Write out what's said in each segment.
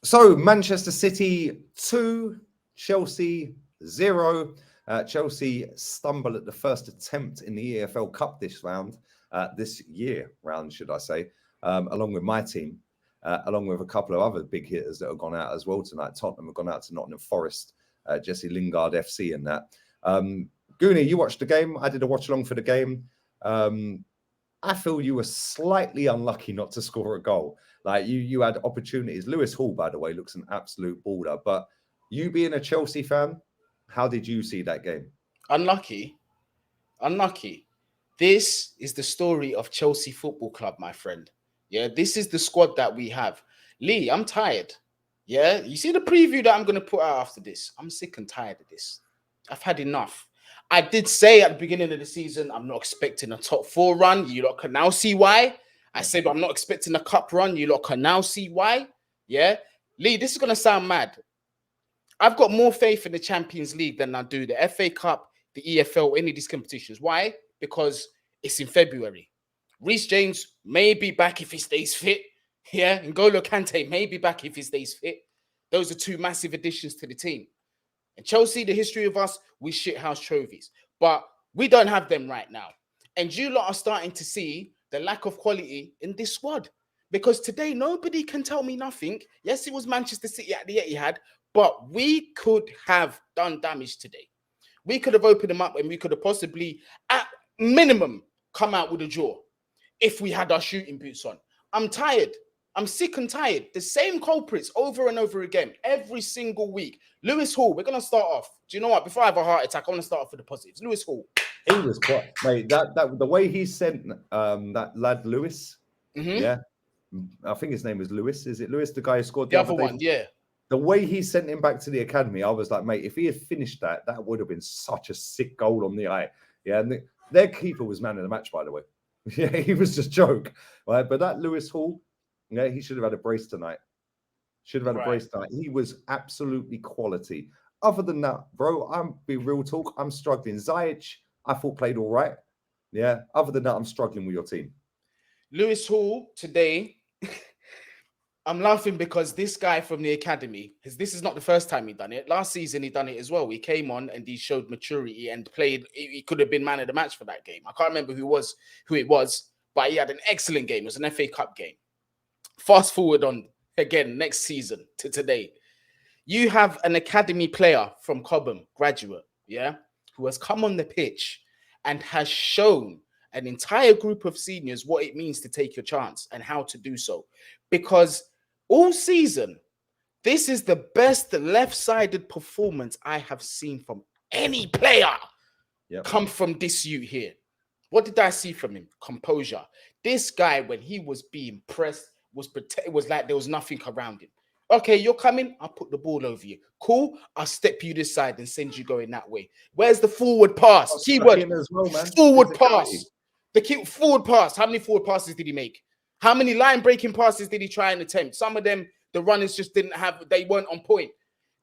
So Manchester City 2, Chelsea 0. Chelsea stumble at the first attempt in the EFL Cup this year round, should I say, along with my team, along with a couple of other big hitters that have gone out as well tonight. Tottenham have gone out to Nottingham Forest, Jesse Lingard FC and that. Goonie, you watched the game. I did a watch along for the game. I feel you were slightly unlucky not to score a goal. Like you had opportunities. Lewis Hall, by the way, looks an absolute baller. But you being a Chelsea fan, how did you see that game? Unlucky. This is the story of Chelsea Football Club, my friend. Yeah, this is the squad that we have. Lee, I'm tired. Yeah, you see the preview that I'm going to put out after this. I'm sick and tired of this. I've had enough. I did say at the beginning of the season, I'm not expecting a top 4 run. You lot can now see why. I said I'm not expecting a cup run. You lot can now see why. Yeah. Lee, this is going to sound mad. I've got more faith in the Champions League than I do the FA Cup, the EFL, any of these competitions. Why? Because it's in February. Reece James may be back if he stays fit. Yeah. N'Golo Kante may be back if he stays fit. Those are 2 massive additions to the team. And Chelsea, the history of us, we shithouse trophies. But we don't have them right now. And you lot are starting to see the lack of quality in this squad. Because today, nobody can tell me nothing. Yes, it was Manchester City at the Etihad, but we could have done damage today. We could have opened them up and we could have possibly, at minimum, come out with a draw if we had our shooting boots on. I'm tired. I'm sick and tired. The same culprits over and over again, every single week. Lewis Hall, we're going to start off. Do you know what? Before I have a heart attack, I want to start off with the positives. Lewis Hall. He was quite, mate, that the way he sent that lad Lewis, yeah, I think his name was Lewis. Is it Lewis, the guy who scored the other one? Yeah. The way he sent him back to the academy, I was like, mate, if he had finished that, that would have been such a sick goal on the eye. Yeah, and their keeper was man of the match, by the way. Yeah, he was just a joke. Right? But that Lewis Hall, yeah, he should have had a brace tonight. Should have had a brace tonight. He was absolutely quality. Other than that, bro, I'm be real talk. I'm struggling. Ziyech, I thought played all right. Yeah. Other than that, I'm struggling with your team. Lewis Hall today. I'm laughing because this guy from the academy, this is not the first time he done it. Last season, he done it as well. He came on and he showed maturity and played. He could have been man of the match for that game. I can't remember who it was, but he had an excellent game. It was an FA Cup game. Fast forward on again next season to today. You have an academy player from Cobham, graduate, yeah, who has come on the pitch and has shown an entire group of seniors what it means to take your chance and how to do so. Because all season, this is the best left-sided performance I have seen from any player come from this youth here. What did I see from him? Composure. This guy, when he was being pressed, it was like there was nothing around him. Okay, you're coming, I'll put the ball over you. Cool, I'll step you this side and send you going that way. Where's the forward pass? Keyword, well, man. Forward pass. Forward pass. How many forward passes did he make? How many line-breaking passes did he try and attempt? Some of them, the runners just they weren't on point.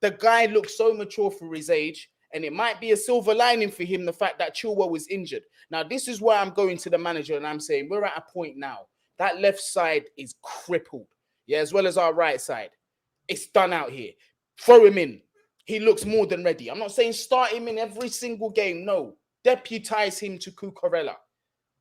The guy looked so mature for his age, and it might be a silver lining for him, the fact that Chilwell was injured. Now, this is where I'm going to the manager and I'm saying, we're at a point now. That left side is crippled, yeah, as well as our right side. It's done out here. Throw him in. He looks more than ready. I'm not saying start him in every single game. No. Deputize him to Cucurella.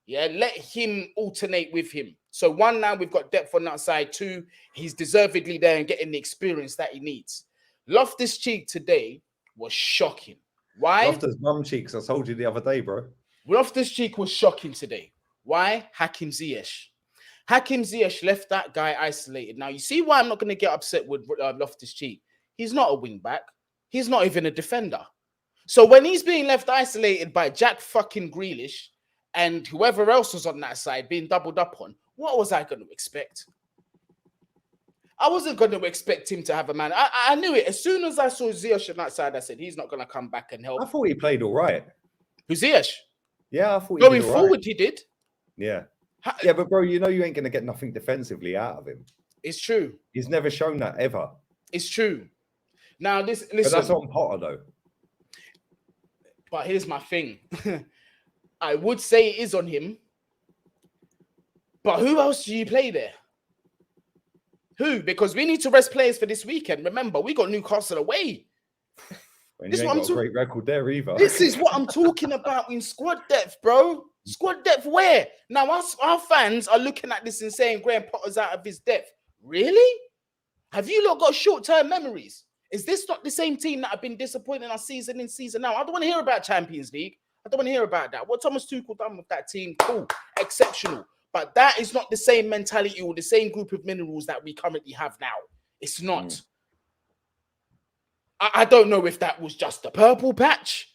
Yeah, let him alternate with him. So 1, now we've got depth on that side. 2, he's deservedly there and getting the experience that he needs. Loftus-Cheek today was shocking. Why? Loftus bum cheeks. I told you the other day, bro. Loftus-Cheek was shocking today. Why? Hakim Ziyech. Hakim Ziyech left that guy isolated. Now, you see why I'm not going to get upset with Loftus-Cheek. He's not a wing-back. He's not even a defender. So when he's being left isolated by Jack fucking Grealish and whoever else was on that side being doubled up on, what was I going to expect? I wasn't going to expect him to have a man. I knew it. As soon as I saw Ziyech on that side, I said, he's not going to come back and help. I thought he played all right. Who's Ziyech? Yeah, I thought he did all forward, right. He did. Yeah. Yeah, but bro, you know you ain't going to get nothing defensively out of him. It's true. He's never shown that ever. It's true. Now, listen. But that's on Potter, though. But here's my thing. I would say it is on him. But who else do you play there? Who? Because we need to rest players for this weekend. Remember, we got Newcastle away. And This you is ain't what got a great record there either. This is what I'm talking about in squad depth, bro. Squad depth where? Now, our fans are looking at this and saying Graham Potter's out of his depth. Really? Have you lot got short-term memories? Is this not the same team that have been disappointing us season in, season out? I don't want to hear about Champions League. I don't want to hear about that. What Thomas Tuchel done with that team, cool, exceptional. But that is not the same mentality or the same group of minerals that we currently have now. It's not. I don't know if that was just a purple patch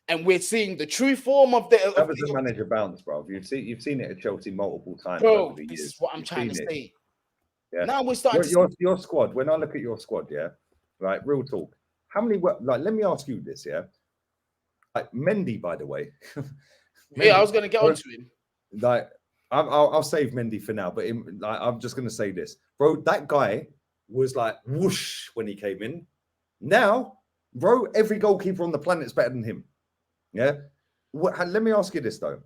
and we're seeing the true form of the... That was the manager bounce, bro. You've seen it at Chelsea multiple times bro, over the years. this is what I'm trying to say. Yeah. Now we're starting to... Your squad, when I look at your squad, yeah, right, real talk. How many... Like, let me ask you this, yeah? Like, Mendy, by the way. Mendy, I was going to get onto him. Like, I'll save Mendy for now, but I'm just going to say this. Bro, that guy was like whoosh when he came in. Now, bro, every goalkeeper on the planet is better than him. Yeah. Let me ask you this, though.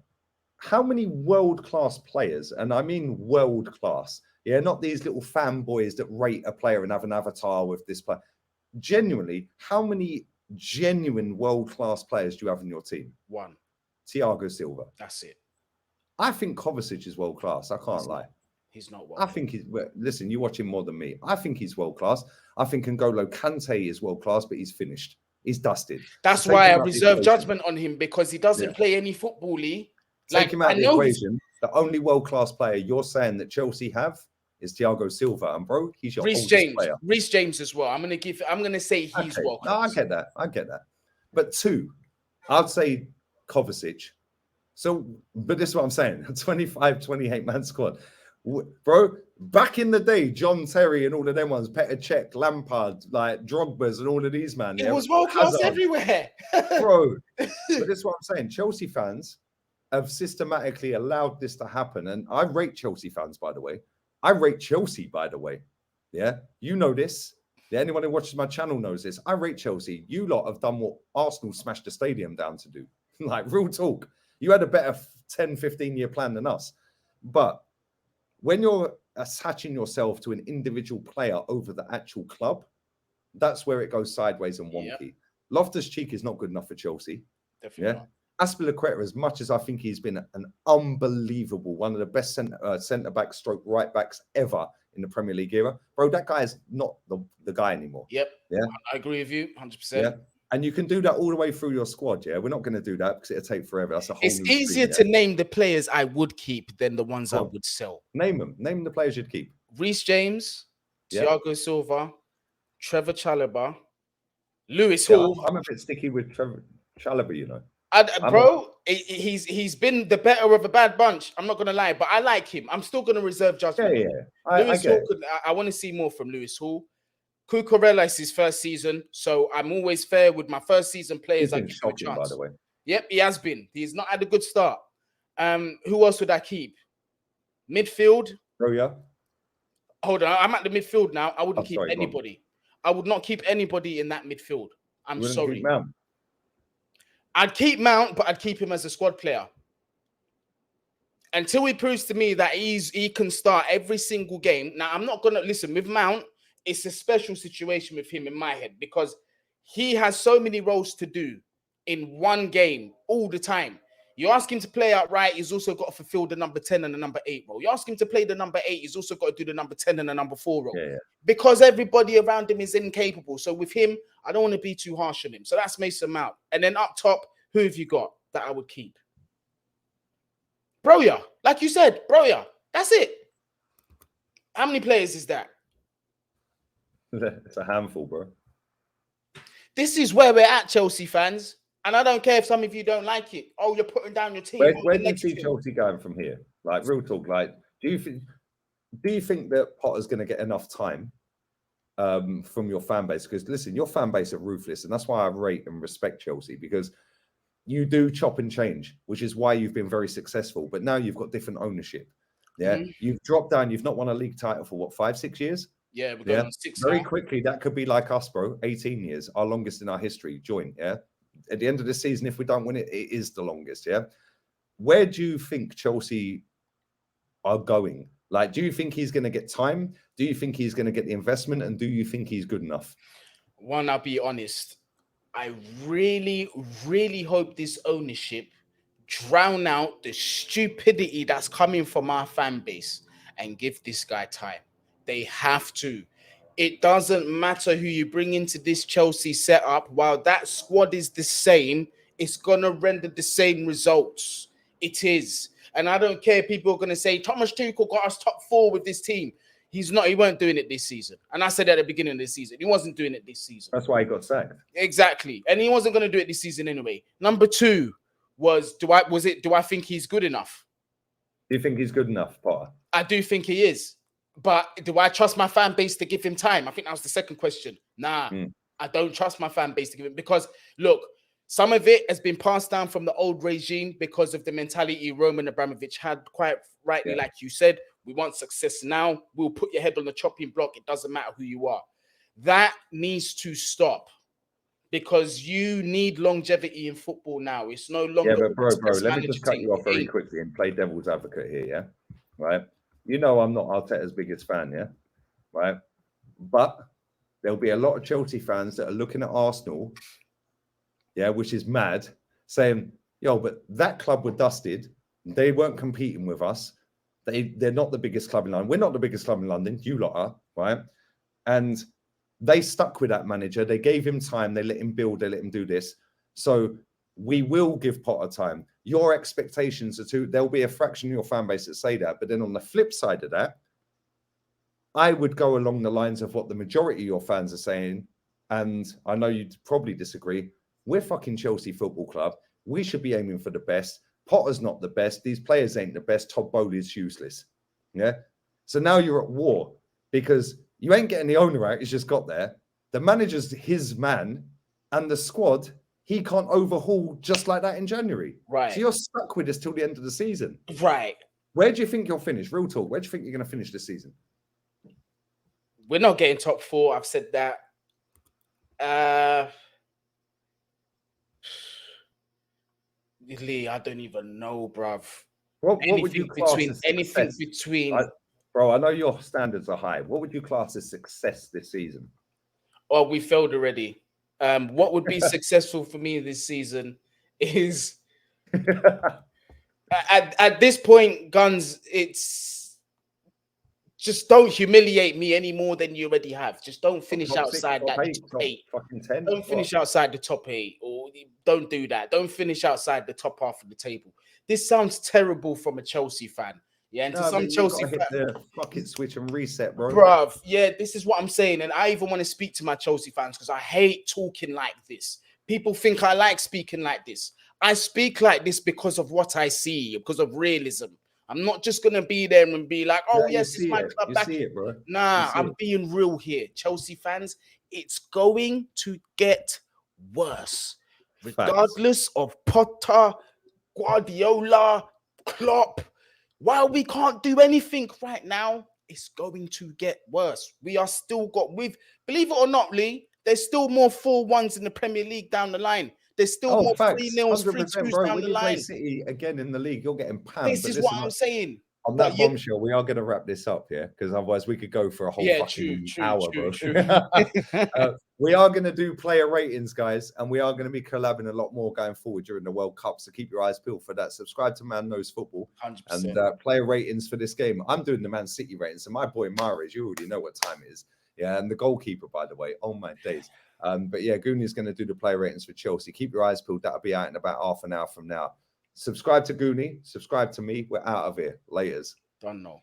How many world-class players, and I mean world-class, yeah, not these little fanboys that rate a player and have an avatar with this player. Genuinely, how many genuine world-class players do you have in your team? One. Thiago Silva. That's it. I think Kovacic is world-class. I can't lie. He's not I think he's... Listen, you watch him more than me. I think he's world-class. I think N'Golo Kante is world-class, but he's finished. He's dusted. That's why I reserve judgment on him, because he doesn't play any football, Lee. Take him out of the equation. The only world-class player you're saying that Chelsea have is Thiago Silva, and bro, he's your oldest player. Reece James as well. I'm gonna say he's world-class. No, I get that. But two, I'd say Kovacic. So, but this is what I'm saying: 25, 28 man squad, bro. Back in the day, John Terry and all of them ones, Petr Cech, Lampard, like Drogba's, and all of these man. It was world-class everywhere, bro. But this is what I'm saying: Chelsea fans have systematically allowed this to happen. And I rate Chelsea fans, by the way. I rate Chelsea, by the way. Yeah, you know this. Yeah, anyone who watches my channel knows this. I rate Chelsea. You lot have done what Arsenal smashed the stadium down to do. Like, real talk. You had a better 10, 15-year plan than us. But when you're attaching yourself to an individual player over the actual club, that's where it goes sideways and wonky. Yep. Loftus-Cheek is not good enough for Chelsea. Definitely not. Azpilicueta, as much as I think he's been an unbelievable, one of the best centre-back stroke right-backs ever in the Premier League era, bro, that guy is not the guy anymore. Yep. Yeah. I agree with you 100%. Yeah. And you can do that all the way through your squad, yeah? We're not going to do that because it'll take forever. That's a whole It's easier to name the players I would keep than the ones I would sell. Name them. Name the players you'd keep. Reece James, Thiago Silva, Trevor Chalobah, Lewis Hall. I'm a bit sticky with Trevor Chalobah, you know. Bro, he's been the better of a bad bunch. I'm not going to lie, but I like him. I'm still going to reserve judgment. Yeah. I want to see more from Lewis Hall. Cucurella is his first season, so I'm always fair with my first season players. I give him a chance. By the way. Yep, he has been. He's not had a good start. Who else would I keep? Midfield. Oh yeah. Hold on, I'm at the midfield now. I wouldn't keep anybody. I would not keep anybody in that midfield. I'm sorry. I'd keep Mount, but I'd keep him as a squad player until he proves to me that he can start every single game. Now, I'm not gonna listen with Mount. It's a special situation with him in my head because he has so many roles to do in one game all the time. You ask him to play outright, he's also got to fulfill the number 10 and the number 8 role. You ask him to play the number 8, he's also got to do the number 10 and the number 4 role. Yeah. Because everybody around him is incapable. So with him, I don't want to be too harsh on him. So that's Mason Mount. And then up top, who have you got that I would keep? Broja. Like you said, Broja. That's it. How many players is that? It's a handful, bro. This is where we're at, Chelsea fans. And I don't care if some of you don't like it. Oh, you're putting down your team. Where do you see Chelsea going from here? Like, real talk. Like, do you think that Potter's going to get enough time from your fan base? Because listen, your fan base are ruthless, and that's why I rate and respect Chelsea, because you do chop and change, which is why you've been very successful. But now you've got different ownership. Yeah, you've dropped down. You've not won a league title for what, 5-6 years? Yeah, we're going on 6 very now. quickly. That could be like us, bro. 18 years, our longest in our history. Joint, yeah. At the end of the season, if we don't win it, it is the longest. Yeah. Where do you think Chelsea are going Like, do you think he's going to get time? Do you think he's going to get the investment? And do you think he's good enough? One, I'll be honest. I really, really hope this ownership drown out the stupidity that's coming from our fan base and give this guy time. They have to. It doesn't matter who you bring into this Chelsea setup. While that squad is the same, it's going to render the same results. It is. And I don't care. People are going to say, Thomas Tuchel got us top 4 with this team. He's not. He weren't doing it this season. And I said at the beginning of the season, he wasn't doing it this season. That's why he got sacked. Exactly. And he wasn't going to do it this season anyway. Number 2 was, do I think he's good enough? Do you think he's good enough, Potter? I do think he is. But do I trust my fan base to give him time? I think that was the second question. Nah, I don't trust my fan base to give him, because look, some of it has been passed down from the old regime because of the mentality Roman Abramovich had, quite rightly, like you said. We want success now. We'll put your head on the chopping block. It doesn't matter who you are. That needs to stop, because you need longevity in football now. It's no longer. Yeah, but bro, let me just cut you off very quickly and play devil's advocate here, yeah? Right? You know I'm not Arteta's biggest fan, yeah? Right? But there'll be a lot of Chelsea fans that are looking at Arsenal, yeah, which is mad, saying, yo, but that club were dusted. They weren't competing with us. They're not the biggest club in London. We're not the biggest club in London. You lot are, right? And they stuck with that manager. They gave him time. They let him build. They let him do this. So we will give Potter time. Your expectations are there'll be a fraction of your fan base that say that. But then on the flip side of that, I would go along the lines of what the majority of your fans are saying. And I know you'd probably disagree. We're fucking Chelsea Football Club. We should be aiming for the best. Potter's not the best. These players ain't the best. Todd Bowley's useless. Yeah. So now you're at war because you ain't getting the owner out. He's just got there. The manager's his man, and the squad he can't overhaul just like that in January. Right. So you're stuck with this till the end of the season. Right. Where do you think you'll finish? Real talk. Where do you think you're going to finish this season? We're not getting top 4. I've said that. Lee, I don't even know, bruv. What would you class as anything between? Bro, I know your standards are high. What would you class as success this season? Oh, we failed already. What would be successful for me this season is at this point, Guns, it's just don't humiliate me any more than you already have. Just don't finish outside that top 8. Fucking 10. Don't finish outside the top 8, or don't do that. Don't finish outside the top half of the table. This sounds terrible from a Chelsea fan. Yeah, and to some Chelsea fans, the fucking switch and reset, bro. Bruv, yeah, this is what I'm saying. And I even want to speak to my Chelsea fans because I hate talking like this. People think I like speaking like this. I speak like this because of what I see, because of realism. I'm not just going to be there and be like, oh, yes, it's my club back. See it, bro. Nah, I'm being real here. Chelsea fans, it's going to get worse. Regardless of Potter, Guardiola, Klopp. While we can't do anything right now, it's going to get worse. We are still believe it or not, Lee, there's still more 4-1s in the Premier League down the line. There's still more 3-0s, 3-2s down the line. Play City again in the league, you're getting panned. This is what I'm saying. On that bombshell, we are going to wrap this up, yeah? Because otherwise we could go for a whole fucking hour, bro. We are going to do player ratings, guys, and we are going to be collabing a lot more going forward during the World Cup. So keep your eyes peeled for that. Subscribe to Man Knows Football 100%. And player ratings for this game. I'm doing the Man City ratings, and my boy Mahrez, you already know what time it is. Yeah, and the goalkeeper, by the way. Oh my days. But yeah, Goonie's going to do the player ratings for Chelsea. Keep your eyes peeled. That'll be out in about half an hour from now. Subscribe to Goonie. Subscribe to me. We're out of here. Laters. Don't know.